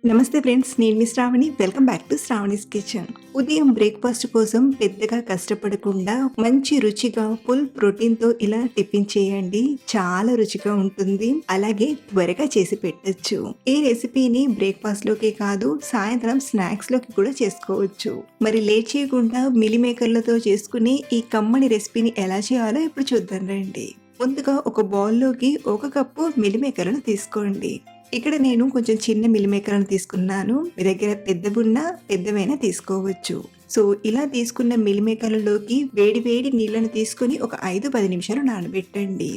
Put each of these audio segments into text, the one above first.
నమస్తే ఫ్రెండ్స్, నేను మీ Sravani. Welcome back to Sravani's kitchen. ఉదయం బ్రేక్ఫాస్ట్ కోసం పెద్దగా కష్టపడకుండా మంచి రుచిగా ఫుల్ ప్రోటీన్తో ఇలా టిఫిన్ చేయండి. చాలా రుచిగా ఉంటుంది, అలాగే త్వరగా చేసి పెట్టచ్చు. ఈ రెసిపీని బ్రేక్ఫాస్ట్ లోకే కాదు, సాయంత్రం స్నాక్స్ లోకి కూడా చేసుకోవచ్చు. మరి లేట్ చేయకుండా మిల్ మేకర్లతో చేసుకుని ఈ కమ్మని రెసిపీని ఎలా చేయాలో ఇప్పుడు చూద్దాం రండి. ముందుగా ఒక బౌల్లోకి 1 కప్పు మిల్ మేకర్లను తీసుకోండి. ఇక్కడ నేను కొంచెం చిన్న మిల్ మేకర్లను తీసుకున్నాను. మీ దగ్గర పెద్దవైనా తీసుకోవచ్చు. సో ఇలా తీసుకున్న మిల్ మేకర్లలోకి వేడి వేడి నీళ్ళను తీసుకుని ఒక 5-10 నిమిషాలు నానబెట్టండి.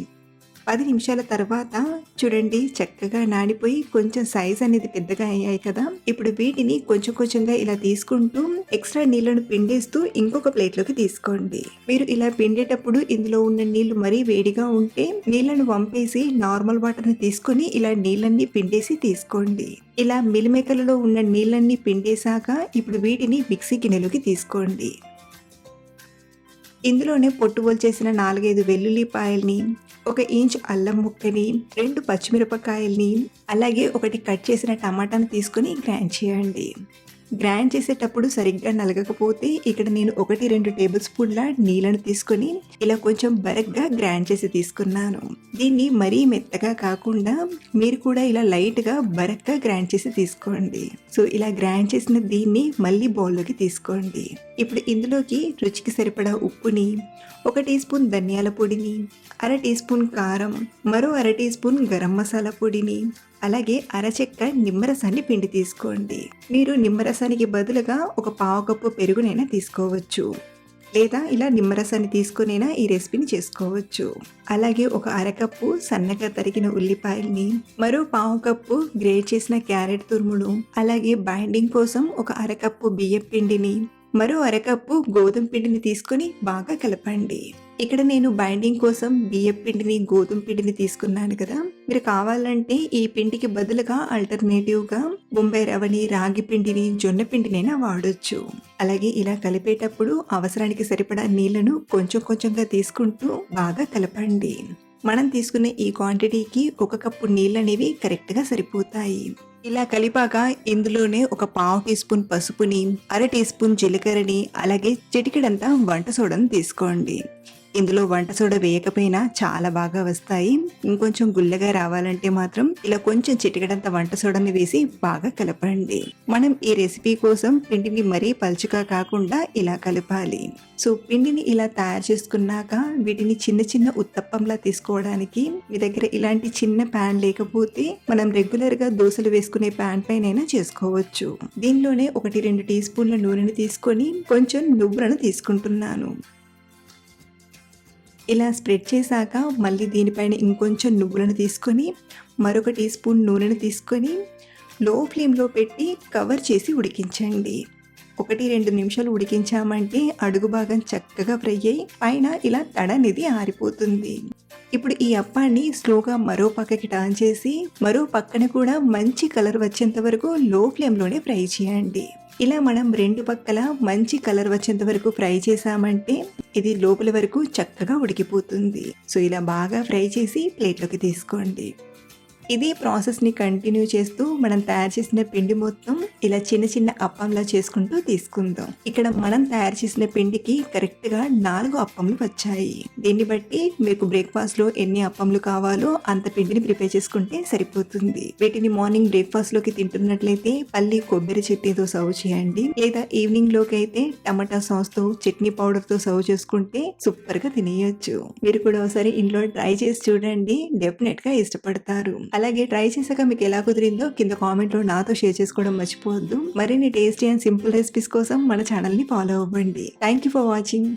10 నిమిషాల తర్వాత చూడండి, చక్కగా నానిపోయి కొంచెం సైజ్ అనేది పెద్దగా అయ్యాయి కదా. ఇప్పుడు వీటిని కొంచెం కొంచెంగా ఇలా తీసుకుంటూ ఎక్స్ట్రా నీళ్లను పిండేస్తూ ఇంకొక ప్లేట్లోకి తీసుకోండి. మీరు ఇలా పిండేటప్పుడు ఇందులో ఉన్న నీళ్లు మరీ వేడిగా ఉంటే నీళ్లను వంపేసి నార్మల్ వాటర్ని తీసుకొని ఇలా నీళ్ళన్నీ పిండేసి తీసుకోండి. ఇలా మిల్ మేకర్లలో ఉన్న నీళ్ళన్నీ పిండేశాక ఇప్పుడు వీటిని మిక్సీ గిన్నెలోకి తీసుకోండి. ఇందులోనే పొట్టు చేసిన 4-5 వెల్లుల్లిపాయల్ని, 1 ఇంచ్ అల్లం ముక్కని, 2 పచ్చిమిరపకాయల్ని, అలాగే 1 కట్ చేసిన టమాటాను తీసుకొని గ్రైండ్ చేయండి. గ్రైండ్ చేసేటప్పుడు సరిగ్గా నలగకపోతే ఇక్కడ నేను 1-2 టేబుల్ స్పూన్ల నీళ్ళను తీసుకొని ఇలా కొంచెం బరగ్గా గ్రైండ్ చేసి తీసుకున్నాను. దీన్ని మరీ మెత్తగా కాకుండా మీరు కూడా ఇలా లైట్గా బరగ్గా గ్రైండ్ చేసి తీసుకోండి. సో ఇలా గ్రైండ్ చేసిన దీన్ని మళ్ళీ బౌల్లోకి తీసుకోండి. ఇప్పుడు ఇందులోకి రుచికి సరిపడా ఉప్పుని, 1 టీ స్పూన్ ధనియాల పొడిని, 1/2 టీ స్పూన్ కారం, మరో 1/2 టీ స్పూన్ గరం మసాలా పొడిని, అలాగే అరచెక్క నిమ్మరసాన్ని పిండి తీసుకోండి. మీరు నిమ్మరసానికి బదులుగా 1/4 కప్పు పెరుగునైనా తీసుకోవచ్చు, లేదా ఇలా నిమ్మరసాన్ని తీసుకునైనా ఈ రెసిపీని చేసుకోవచ్చు. అలాగే 1 అరకప్పు సన్నగా తరిగిన ఉల్లిపాయల్ని, మరో 1/4 కప్పు గ్రేట్ చేసిన క్యారెట్ తురుమును, అలాగే బైండింగ్ కోసం 1 అరకప్పు బియ్యం పిండిని, మరో అరకప్పు గోధుమ పిండిని తీసుకొని బాగా కలపండి. ఇక్కడ నేను బైండింగ్ కోసం బియ్యం పిండిని, గోధుమ పిండిని తీసుకున్నాను కదా. మీరు కావాలంటే ఈ పిండికి బదులుగా ఆల్టర్నేటివ్గా బొంబాయి రవ్వని, రాగి పిండిని, జొన్న పిండినైనా వాడొచ్చు. అలాగే ఇలా కలిపేటప్పుడు అవసరానికి సరిపడా నీళ్లను కొంచెం కొంచెంగా తీసుకుంటూ బాగా కలపండి. మనం తీసుకునే ఈ క్వాంటిటీకి 1 కప్పు నీళ్ళు అనేవి కరెక్ట్గా సరిపోతాయి. ఇలా కలిపాక ఇందులోనే 1/4 టీ స్పూన్ పసుపుని, 1/2 టీ స్పూన్ జీలకర్రని, అలాగే చిటికెడంతా వంట సోడాను తీసుకోండి. ఇందులో వంట సోడా వేయకపోయినా చాలా బాగా వస్తాయి. ఇంకొంచెం గుల్లగా రావాలంటే మాత్రం ఇలా కొంచెం చిటికెడంత వంట సోడాని వేసి బాగా కలపండి. మనం ఈ రెసిపీ కోసం పిండిని మరీ పలుచగా కాకుండా ఇలా కలపాలి. సో పిండిని ఇలా తయారు చేసుకున్నాక వీటిని చిన్న చిన్న ఉత్తప్పంలా తీసుకోవడానికి మీ దగ్గర ఇలాంటి చిన్న ప్యాన్ లేకపోతే మనం రెగ్యులర్గా దోశలు వేసుకునే ప్యాన్ పైన చేసుకోవచ్చు. దీనిలోనే 1-2 టీ స్పూన్ల నూనెని తీసుకొని కొంచెం నువ్వులను తీసుకుంటున్నాను. ఇలా స్ప్రెడ్ చేశాక మళ్ళీ దీనిపైన ఇంకొంచెం నువ్వులను తీసుకొని మరొక టీ స్పూన్ నూనెను తీసుకొని లో ఫ్లేమ్లో పెట్టి కవర్ చేసి ఉడికించండి. 1-2 నిమిషాలు ఉడికించామంటే అడుగు భాగం చక్కగా ఫ్రై అయ్యి పైన ఇలా తడ అనేది ఆరిపోతుంది. ఇప్పుడు ఈ అప్పాన్ని స్లోగా మరో పక్కకి టర్న్ చేసి మరో పక్కన కూడా మంచి కలర్ వచ్చేంత వరకు లో ఫ్లేమ్లోనే ఫ్రై చేయండి. ఇలా మనం 2 పక్కల మంచి కలర్ వచ్చేంత వరకు ఫ్రై చేసామంటే ఇది లోపల వరకు చక్కగా ఉడికిపోతుంది. సో ఇలా బాగా ఫ్రై చేసి ప్లేట్లోకి తీసుకోండి. ఇదే ప్రాసెస్ని కంటిన్యూ చేస్తూ మనం తయారు చేసిన పిండి మొత్తం ఇలా చిన్న చిన్న అప్పంలా చేసుకుంటూ తీసుకుందాం. ఇక్కడ మనం తయారు చేసిన పిండికి కరెక్ట్గా 4 అప్పంలు వచ్చాయి. దీన్ని బట్టి మీకు బ్రేక్ఫాస్ట్లో ఎన్ని అప్పంలు కావాలో అంత పిండిని ప్రిపేర్ చేసుకుంటే సరిపోతుంది. వీటిని మార్నింగ్ బ్రేక్ఫాస్ట్లోకి తింటున్నట్లయితే పల్లి కొబ్బరి చట్నీతో సర్వ్ చేయండి, లేదా ఈవినింగ్ లోకి అయితే టమాటా సాస్తో, చట్నీ పౌడర్తో సర్వ్ చేసుకుంటే సూపర్గా తినేయొచ్చు. మీరు కూడా ఒకసారి ఇంట్లో ట్రై చేసి చూడండి, డెఫినెట్గా ఇష్టపడతారు. అలాగే ట్రై చేశాక మీకు ఎలా కుదిరిందో కింద కామెంట్లో నాతో షేర్ చేసుకోవడం మర్చిపోవద్దు. మరిన్ని టేస్టీ అండ్ సింపుల్ రెసిపీస్ కోసం మన ఛానల్ని ఫాలో అవ్వండి. Thank you for watching.